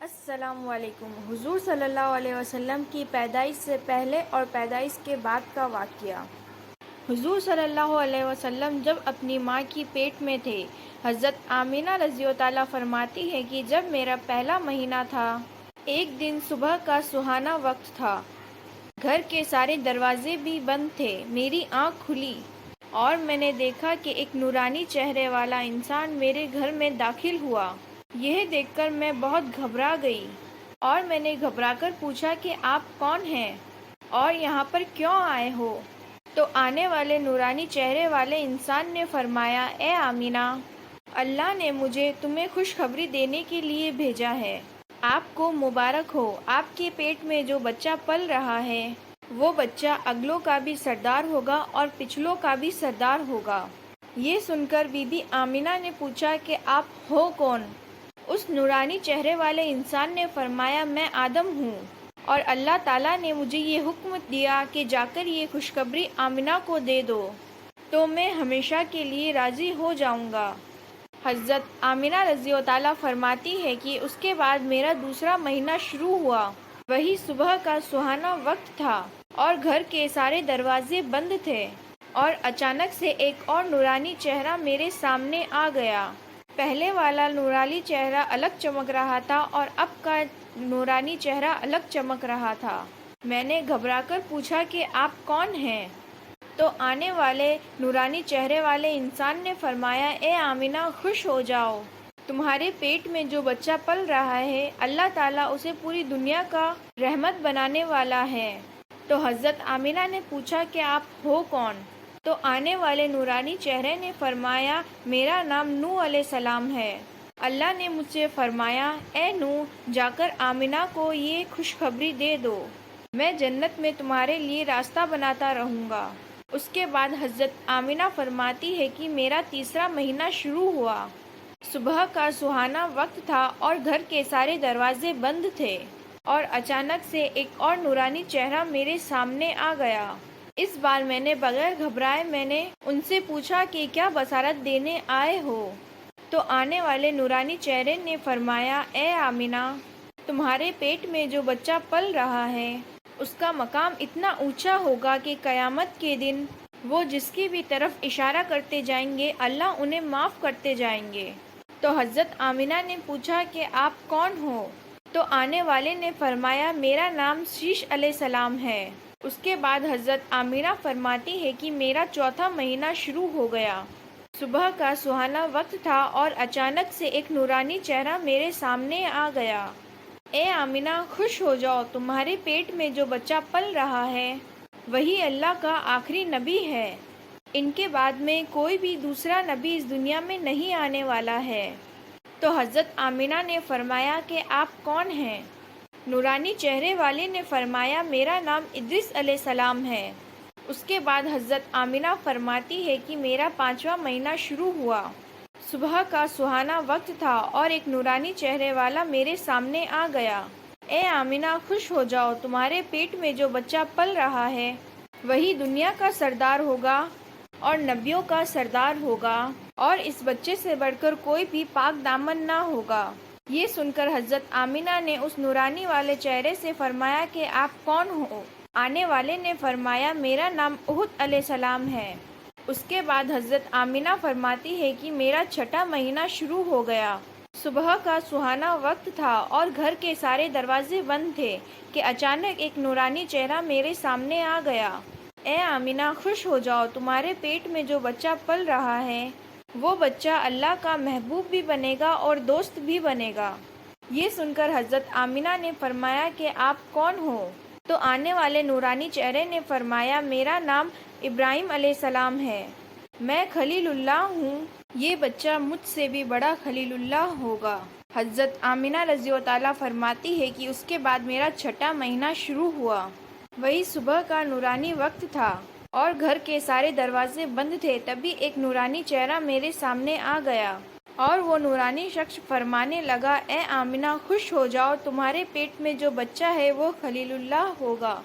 السلام علیکم۔ حضور صلی اللہ علیہ وسلم کی پیدائش سے پہلے اور پیدائش کے بعد کا واقعہ۔ حضور صلی اللہ علیہ وسلم جب اپنی ماں کی پیٹ میں تھے، حضرت آمینہ رضی اللہ تعالیٰ فرماتی ہے کہ جب میرا پہلا مہینہ تھا، ایک دن صبح کا سہانا وقت تھا، گھر کے سارے دروازے بھی بند تھے، میری آنکھ کھلی اور میں نے دیکھا کہ ایک نورانی چہرے والا انسان میرے گھر میں داخل ہوا۔ یہ دیکھ کر میں بہت گھبرا گئی اور میں نے گھبرا کر پوچھا کہ آپ کون ہیں اور یہاں پر کیوں آئے ہو؟ تو آنے والے نورانی چہرے والے انسان نے فرمایا، اے آمینہ، اللہ نے مجھے تمہیں خوشخبری دینے کے لیے بھیجا ہے۔ آپ کو مبارک ہو، آپ کے پیٹ میں جو بچہ پل رہا ہے وہ بچہ اگلوں کا بھی سردار ہوگا اور پچھلوں کا بھی سردار ہوگا۔ یہ سن کر بی بی آمینہ نے پوچھا کہ آپ ہو کون؟ اس نورانی چہرے والے انسان نے فرمایا، میں آدم ہوں اور اللہ تعالیٰ نے مجھے یہ حکم دیا کہ جا کر یہ خوشخبری آمینہ کو دے دو تو میں ہمیشہ کے لیے راضی ہو جاؤں گا۔ حضرت آمینہ رضی اللہ تعالیٰ فرماتی ہے کہ اس کے بعد میرا دوسرا مہینہ شروع ہوا، وہی صبح کا سہانا وقت تھا اور گھر کے سارے دروازے بند تھے اور اچانک سے ایک اور نورانی چہرہ میرے سامنے آ گیا۔ پہلے والا نورانی چہرہ الگ چمک رہا تھا اور اب کا نورانی چہرہ الگ چمک رہا تھا۔ میں نے گھبرا کر پوچھا کہ آپ کون ہیں؟ تو آنے والے نورانی چہرے والے انسان نے فرمایا، اے آمینہ، خوش ہو جاؤ، تمہارے پیٹ میں جو بچہ پل رہا ہے اللہ تعالیٰ اسے پوری دنیا کا رحمت بنانے والا ہے۔ تو حضرت آمینہ نے پوچھا کہ آپ ہو کون؟ تو آنے والے نورانی چہرے نے فرمایا، میرا نام نوح علیہ السلام ہے۔ اللہ نے مجھ سے فرمایا، اے نوح، جا کر آمینہ کو یہ خوشخبری دے دو، میں جنت میں تمہارے لیے راستہ بناتا رہوں گا۔ اس کے بعد حضرت آمینہ فرماتی ہے کہ میرا تیسرا مہینہ شروع ہوا، صبح کا سہانا وقت تھا اور گھر کے سارے دروازے بند تھے اور اچانک سے ایک اور نورانی چہرہ میرے سامنے آ گیا۔ اس بار میں نے بغیر گھبرائے میں نے ان سے پوچھا کہ کیا بشارت دینے آئے ہو؟ تو آنے والے نورانی چہرے نے فرمایا، اے آمینہ، تمہارے پیٹ میں جو بچہ پل رہا ہے اس کا مقام اتنا اونچا ہوگا کہ قیامت کے دن وہ جس کی بھی طرف اشارہ کرتے جائیں گے اللہ انہیں معاف کرتے جائیں گے۔ تو حضرت آمینہ نے پوچھا کہ آپ کون ہو؟ تو آنے والے نے فرمایا، میرا نام شیش علیہ السلام ہے۔ اس کے بعد حضرت آمینہ فرماتی ہے کہ میرا چوتھا مہینہ شروع ہو گیا، صبح کا سہانا وقت تھا اور اچانک سے ایک نورانی چہرہ میرے سامنے آ گیا۔ اے آمینہ، خوش ہو جاؤ، تمہارے پیٹ میں جو بچہ پل رہا ہے وہی اللہ کا آخری نبی ہے، ان کے بعد میں کوئی بھی دوسرا نبی اس دنیا میں نہیں آنے والا ہے۔ تو حضرت آمینہ نے فرمایا کہ آپ کون ہیں؟ نورانی چہرے والے نے فرمایا، میرا نام ادریس علیہ السلام ہے۔ اس کے بعد حضرت آمینہ فرماتی ہے کہ میرا پانچواں مہینہ شروع ہوا، صبح کا سہانا وقت تھا اور ایک نورانی چہرے والا میرے سامنے آ گیا۔ اے آمینہ، خوش ہو جاؤ، تمہارے پیٹ میں جو بچہ پل رہا ہے وہی دنیا کا سردار ہوگا اور نبیوں کا سردار ہوگا اور اس بچے سے بڑھ کر کوئی بھی پاک دامن نہ ہوگا۔ یہ سن کر حضرت آمینہ نے اس نورانی والے چہرے سے فرمایا کہ آپ کون ہو؟ آنے والے نے فرمایا، میرا نام احد علیہ السلام ہے۔ اس کے بعد حضرت آمینہ فرماتی ہے کہ میرا چھٹا مہینہ شروع ہو گیا، صبح کا سہانا وقت تھا اور گھر کے سارے دروازے بند تھے کہ اچانک ایک نورانی چہرہ میرے سامنے آ گیا۔ اے آمینہ، خوش ہو جاؤ، تمہارے پیٹ میں جو بچہ پل رہا ہے وہ بچہ اللہ کا محبوب بھی بنے گا اور دوست بھی بنے گا۔ یہ سن کر حضرت آمینہ نے فرمایا کہ آپ کون ہو؟ تو آنے والے نورانی چہرے نے فرمایا، میرا نام ابراہیم علیہ السلام ہے، میں خلیل اللہ ہوں، یہ بچہ مجھ سے بھی بڑا خلیل اللہ ہوگا۔ حضرت آمینہ رضی اللہ تعالیٰ فرماتی ہے کہ اس کے بعد میرا چھٹا مہینہ شروع ہوا، وہی صبح کا نورانی وقت تھا اور گھر کے سارے دروازے بند تھے۔ تبھی ایک نورانی چہرہ میرے سامنے آ گیا اور وہ نورانی شخص فرمانے لگا، اے آمینہ، خوش ہو جاؤ، تمہارے پیٹ میں جو بچہ ہے وہ خلیل اللہ ہوگا،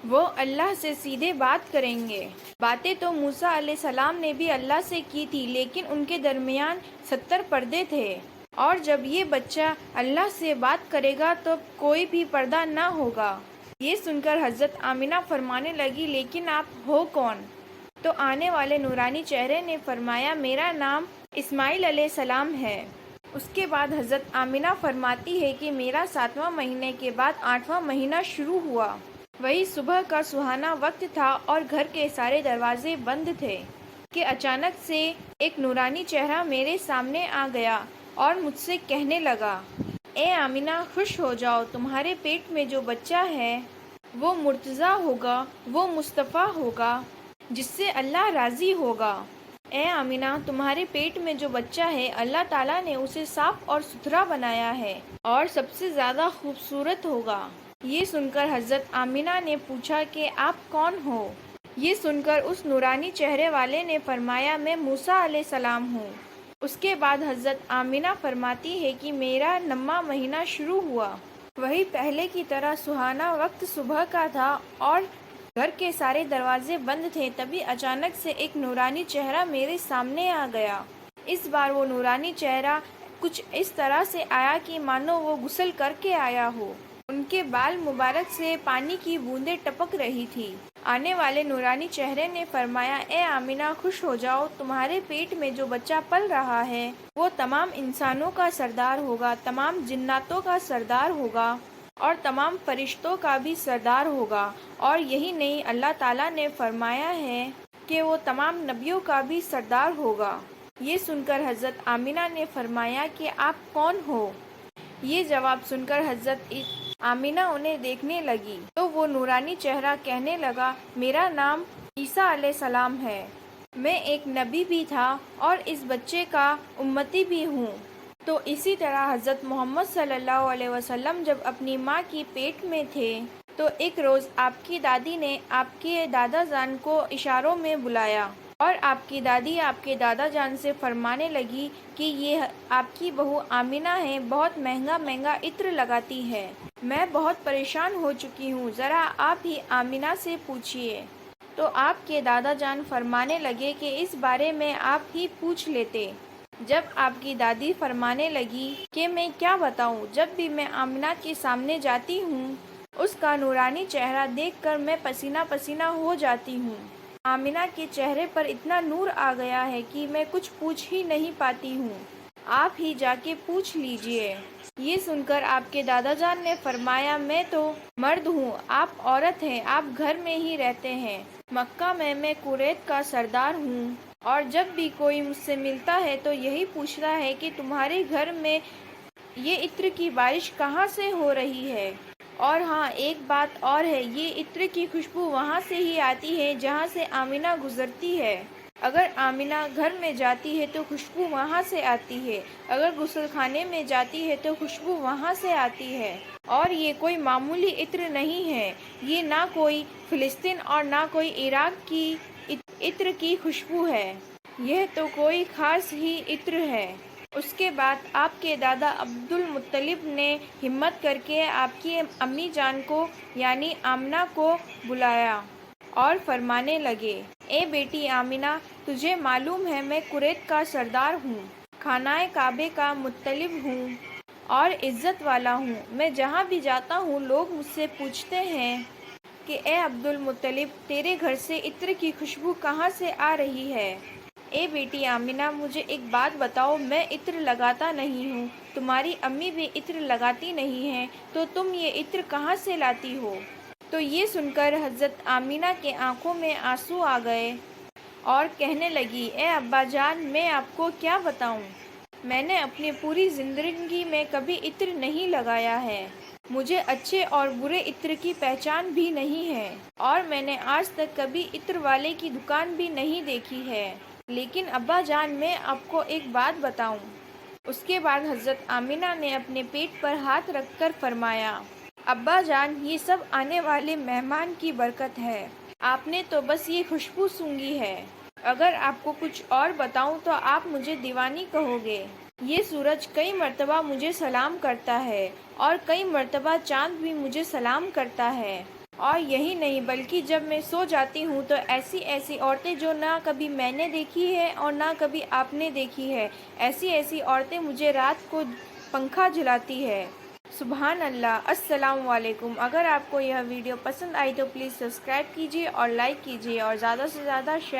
وہ اللہ سے سیدھے بات کریں گے۔ باتیں تو موسیٰ علیہ السلام نے بھی اللہ سے کی تھی لیکن ان کے درمیان 70 پردے تھے۔ اور جب یہ بچہ اللہ سے بات کرے گا تو کوئی بھی پردہ نہ ہوگا۔ یہ سن کر حضرت آمنہ فرمانے لگی لیکن آپ ہو کون؟ تو آنے والے نورانی چہرے نے فرمایا میرا نام اسماعیل علیہ السلام ہے۔ اس کے بعد حضرت آمنہ فرماتی ہے کہ میرا 7واں مہینے کے بعد 8واں مہینہ شروع ہوا۔ وہی صبح کا سہانا وقت تھا اور گھر کے سارے دروازے بند تھے کہ اچانک سے ایک نورانی چہرہ میرے سامنے آ گیا اور مجھ سے کہنے لگا، اے آمنہ خوش ہو جاؤ، تمہارے پیٹ میں جو بچہ ہے وہ مرتضیٰ ہوگا، وہ مصطفیٰ ہوگا جس سے اللہ راضی ہوگا۔ اے آمنہ تمہارے پیٹ میں جو بچہ ہے اللہ تعالیٰ نے اسے صاف اور ستھرا بنایا ہے اور سب سے زیادہ خوبصورت ہوگا۔ یہ سن کر حضرت آمنہ نے پوچھا کہ آپ کون ہو؟ یہ سن کر اس نورانی چہرے والے نے فرمایا میں موسیٰ علیہ السلام ہوں۔ اس کے بعد حضرت آمنہ فرماتی ہے کہ میرا 9واں مہینہ شروع ہوا۔ وہی پہلے کی طرح سہانا وقت صبح کا تھا اور گھر کے سارے دروازے بند تھے، تبھی اچانک سے ایک نورانی چہرہ میرے سامنے آ گیا۔ اس بار وہ نورانی چہرہ کچھ اس طرح سے آیا کہ مانو وہ غسل کر کے آیا ہو۔ ان کے بال مبارک سے پانی کی بوندیں ٹپک رہی تھی۔ آنے والے نورانی چہرے نے فرمایا اے آمنہ خوش ہو جاؤ، تمہارے پیٹ میں جو بچہ پل رہا ہے وہ تمام انسانوں کا سردار ہوگا، تمام جناتوں کا سردار ہوگا اور تمام فرشتوں کا بھی سردار ہوگا، اور یہی نہیں اللہ تعالیٰ نے فرمایا ہے کہ وہ تمام نبیوں کا بھی سردار ہوگا۔ یہ سن کر حضرت آمنہ نے فرمایا کہ آپ کون ہو؟ یہ جواب سن کر حضرت آمنہ انہیں دیکھنے لگی تو وہ نورانی چہرہ کہنے لگا میرا نام عیسیٰ علیہ السلام ہے، میں ایک نبی بھی تھا اور اس بچے کا امتی بھی ہوں۔ تو اسی طرح حضرت محمد صلی اللہ علیہ وسلم جب اپنی ماں کی پیٹ میں تھے تو ایک روز آپ کی دادی نے آپ کے دادا جان کو اشاروں میں بلایا اور آپ کی دادی آپ کے دادا جان سے فرمانے لگی کہ یہ آپ کی بہو آمنہ ہے، بہت مہنگا مہنگا عطر لگاتی ہے، میں بہت پریشان ہو چکی ہوں، ذرا آپ ہی آمنہ سے پوچھئے۔ تو آپ کے دادا جان فرمانے لگے کہ اس بارے میں آپ ہی پوچھ لیتے۔ جب آپ کی دادی فرمانے لگی کہ میں کیا بتاؤں، جب بھی میں آمنہ کے سامنے جاتی ہوں اس کا نورانی چہرہ دیکھ کر میں پسینہ پسینہ ہو جاتی ہوں۔ آمنہ کے چہرے پر اتنا نور آ گیا ہے کہ میں کچھ پوچھ ہی نہیں پاتی ہوں، آپ ہی جا کے پوچھ لیجئے۔ یہ سن کر آپ کے دادا جان نے فرمایا میں تو مرد ہوں، آپ عورت ہیں، آپ گھر میں ہی رہتے ہیں، مکہ میں قریش کا سردار ہوں، اور جب بھی کوئی مجھ سے ملتا ہے تو یہی پوچھتا ہے کہ تمہارے گھر میں یہ عطر کی بارش کہاں سے ہو رہی ہے۔ اور ہاں ایک بات اور ہے، یہ عطر کی خوشبو وہاں سے ہی آتی ہے جہاں سے آمنہ گزرتی ہے، اگر آمنہ گھر میں جاتی ہے تو خوشبو وہاں سے آتی ہے، اگر غسل خانے میں جاتی ہے تو خوشبو وہاں سے آتی ہے، اور یہ کوئی معمولی عطر نہیں ہے، یہ نہ کوئی فلسطین اور نہ کوئی عراق کی عطر کی خوشبو ہے، یہ تو کوئی خاص ہی عطر ہے۔ اس کے بعد آپ کے دادا عبد المطلب نے ہمت کر کے آپ کی امی جان کو یعنی آمنہ کو بلایا اور فرمانے لگے، اے بیٹی آمنہ، تجھے معلوم ہے میں قریش کا سردار ہوں، خانہ کعبہ کا مطلب ہوں اور عزت والا ہوں، میں جہاں بھی جاتا ہوں لوگ مجھ سے پوچھتے ہیں کہ اے عبد المطلب تیرے گھر سے عطر کی خوشبو کہاں سے آ رہی ہے؟ اے بیٹی آمنہ مجھے ایک بات بتاؤ، میں عطر لگاتا نہیں ہوں، تمہاری امی بھی عطر لگاتی نہیں ہیں، تو تم یہ عطر کہاں سے لاتی ہو؟ تو یہ سن کر حضرت آمنہ کے آنکھوں میں آنسو آ گئے اور کہنے لگی، اے ابا جان میں آپ کو کیا بتاؤں، میں نے اپنی پوری زندگی میں کبھی عطر نہیں لگایا ہے، مجھے اچھے اور برے عطر کی پہچان بھی نہیں ہے، اور میں نے آج تک کبھی عطر والے کی دکان بھی نہیں دیکھی ہے، لیکن ابا جان میں آپ کو ایک بات بتاؤں۔ اس کے بعد حضرت آمنہ نے اپنے پیٹ پر ہاتھ رکھ کر فرمایا، ابا جان یہ سب آنے والے مہمان کی برکت ہے، آپ نے تو بس یہ خوشبو سونگھی ہے، اگر آپ کو کچھ اور بتاؤں تو آپ مجھے دیوانی کہو گے۔ یہ سورج کئی مرتبہ مجھے سلام کرتا ہے اور کئی مرتبہ چاند بھی مجھے سلام کرتا ہے، اور یہی نہیں بلکہ جب میں سو جاتی ہوں تو ایسی ایسی عورتیں جو نہ کبھی میں نے دیکھی ہے اور نہ کبھی آپ نے دیکھی ہے، ایسی ایسی عورتیں مجھے رات کو پنکھا جھلاتی ہے۔ سبحان اللہ۔ السلام علیکم۔ اگر آپ کو یہ ویڈیو پسند آئی تو پلیز سبسکرائب کیجیے اور لائک کیجیے اور زیادہ سے زیادہ شیئر